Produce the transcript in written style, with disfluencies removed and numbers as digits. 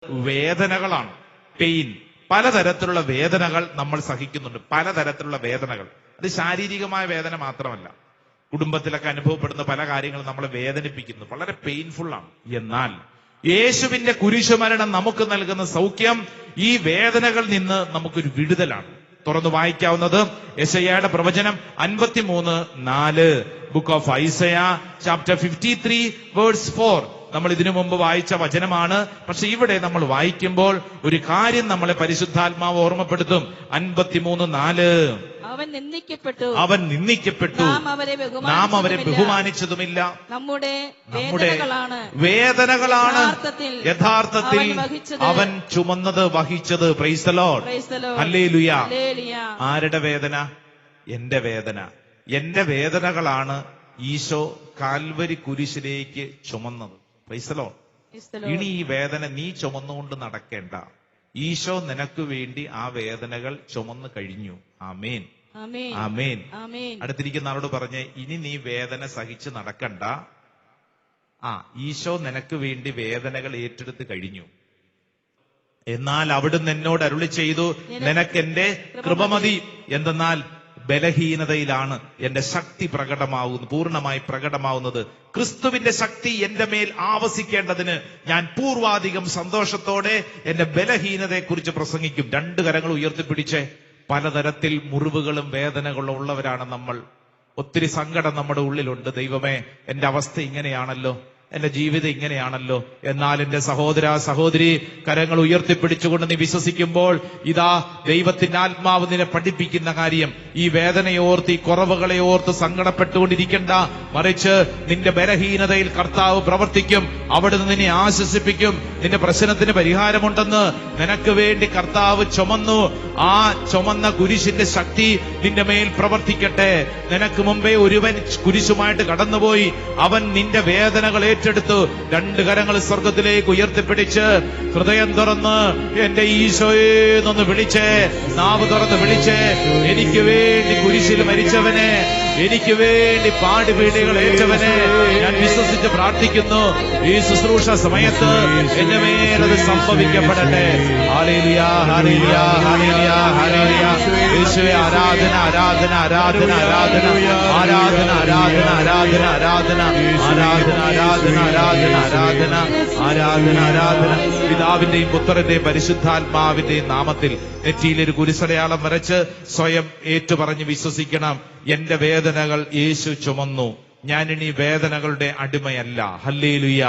വേദനകളാണ്. Pain, പലതരത്തിലുള്ള വേദനകൾ നമ്മൾ സഹിക്കുന്നുണ്ട്. പലതരത്തിലുള്ള വേദനകൾ. അത് ശാരീരികമായ വേദന മാത്രമല്ല, കുടുംബത്തിലൊക്കെ അനുഭവപ്പെടുന്ന പല കാര്യങ്ങളും നമ്മളെ വേദനിപ്പിക്കുന്നു, വളരെ പെയിൻഫുൾ ആണ്. എന്നാൽ യേശുവിന്റെ കുരിശുമരണം നമുക്ക് നൽകുന്ന സൗഖ്യം ഈ വേദനകളിൽ നിന്ന് നമുക്കൊരു വിടുതലാണ്. തുറന്നു വായിക്കാവുന്നത് യെശയ്യായുടെ പ്രവചനം 53:4, book of Isaiah chapter 53 verse 4. നമ്മൾ ഇതിനു മുമ്പ് വായിച്ച വചനമാണ്. പക്ഷെ ഇവിടെ നമ്മൾ വായിക്കുമ്പോൾ ഒരു കാര്യം നമ്മളെ പരിശുദ്ധാത്മാവ് ഓർമ്മപ്പെടുത്തും. 53:4, അവൻ നിന്ദിക്കപ്പെട്ടു, നാം അവരെ ബഹുമാനിച്ചതുമില്ല. നമ്മുടെ വേദനകളാണ് യഥാർത്ഥത്തിൽ അവൻ ചുമന്നത് വഹിച്ചത്. Praise the Lord, hallelujah. ആരുടെ വേദന? എന്റെ വേദന. എന്റെ വേദനകളാണ് ഈശോ കാൽവരി കുരിശിലേക്ക് ചുമന്നത്. Praise the Lord. ഇനി ഈ വേദന നീ ചുമന്നുകൊണ്ട് നടക്കേണ്ട. ഈശോ നിനക്ക് വേണ്ടി ആ വേദനകൾ ചുമന്നു കഴിഞ്ഞു. ആമേൻ, ആമേൻ. അടുത്തിരിക്കുന്ന ആളോട് പറഞ്ഞേ, ഇനി നീ വേദന സഹിച്ച് നടക്കണ്ട. ഈശോ നിനക്ക് വേണ്ടി വേദനകൾ ഏറ്റെടുത്ത് കഴിഞ്ഞു. എന്നാൽ അവിടുന്ന് എന്നോട് അരുളി ചെയ്തു, നിനക്കെന്റെ കൃപ മതി. എന്തെന്നാൽ ബലഹീനതയിലാണ് എന്റെ ശക്തി പൂർണ്ണമായി പ്രകടമാവുന്നത്. ക്രിസ്തുവിന്റെ ശക്തി എന്റെ മേൽ ആവസിക്കേണ്ടതിന് ഞാൻ പൂർവാധികം സന്തോഷത്തോടെ എന്റെ ബലഹീനതയെക്കുറിച്ച് പ്രസംഗിക്കും. 2 കരങ്ങൾ ഉയർത്തിപ്പിടിച്ച്. പലതരത്തിൽ മുറിവുകളും വേദനകളും ഉള്ളവരാണ് നമ്മൾ. ഒത്തിരി സങ്കടം നമ്മുടെ ഉള്ളിലുണ്ട്. ദൈവമേ, എന്റെ അവസ്ഥ ഇങ്ങനെയാണല്ലോ, എന്റെ ജീവിതം ഇങ്ങനെയാണല്ലോ. എന്നാൽ എന്റെ സഹോദര സഹോദരി, കരങ്ങൾ ഉയർത്തിപ്പിടിച്ചുകൊണ്ട് നീ വിശ്വസിക്കുമ്പോൾ ഇതാ ദൈവത്തിന്റെ ആത്മാവ് നിന്നെ പഠിപ്പിക്കുന്ന കാര്യം, ഈ വേദനയെ ഓർത്ത്, ഈ കുറവുകളെ ഓർത്ത് സങ്കടപ്പെട്ടുകൊണ്ടിരിക്കണ്ട. മറിച്ച് നിന്റെ ബലഹീനതയിൽ കർത്താവ് പ്രവർത്തിക്കും. അവിടുന്ന് നിന്നെ ആശ്വസിപ്പിക്കും. നിന്റെ പ്രശ്നത്തിന് പരിഹാരമുണ്ടെന്ന് നിനക്ക് വേണ്ടി കർത്താവ് ചുമന്നു. ആ ചുമന്ന കുരിശിന്റെ ശക്തി നിന്റെ മേൽ പ്രവർത്തിക്കട്ടെ. നിനക്ക് മുമ്പേ ഒരുവൻ കുരിശുമായിട്ട് കടന്നുപോയി. അവൻ നിന്റെ വേദനകൾ ഏറ്റെടുത്തു. 2 കരങ്ങൾ സ്വർഗത്തിലേക്ക് ഉയർത്തിപ്പിടിച്ച് ഹൃദയം തുറന്ന് എന്റെ ഈശോയെ എന്നൊന്ന് വിളിച്ചേ, നാവ് തുറന്ന് വിളിച്ചേ. എനിക്ക് വേണ്ടി കുരിശിൽ മരിച്ചവനെ, എനിക്ക് വേണ്ടി പാടുപീടികൾ ഏറ്റവനെ ഞാൻ വിശ്വസിച്ച് പ്രാർത്ഥിക്കുന്നു. ഈ ശുശ്രൂഷ സമയത്ത് എന്റെ മേലത് സംഭവിക്കപ്പെടട്ടെ. Hallelujah, hallelujah, hallelujah, hallelujah. യേശുവേ, ആരാധന, ആരാധന, ആരാധന, ആരാധന, ആരാധന, ആരാധന, ആരാധന, ആരാധന, ആരാധന, ആരാധന, ആരാധന, ആരാധന, ആരാധന, ആരാധന. പിതാവിന്റെയും പുത്രന്റെയും പരിശുദ്ധാത്മാവിന്റെയും നാമത്തിൽ നെറ്റിയിലൊരു കുരിശടയാളം വരച്ച് സ്വയം ഏറ്റുപറഞ്ഞ് വിശ്വസിക്കണം. എന്റെ വേദനകൾ യേശു ചുമന്നു. ഞാനിനി വേദനകളുടെ അടിമയല്ല. ഹല്ലേലൂയ.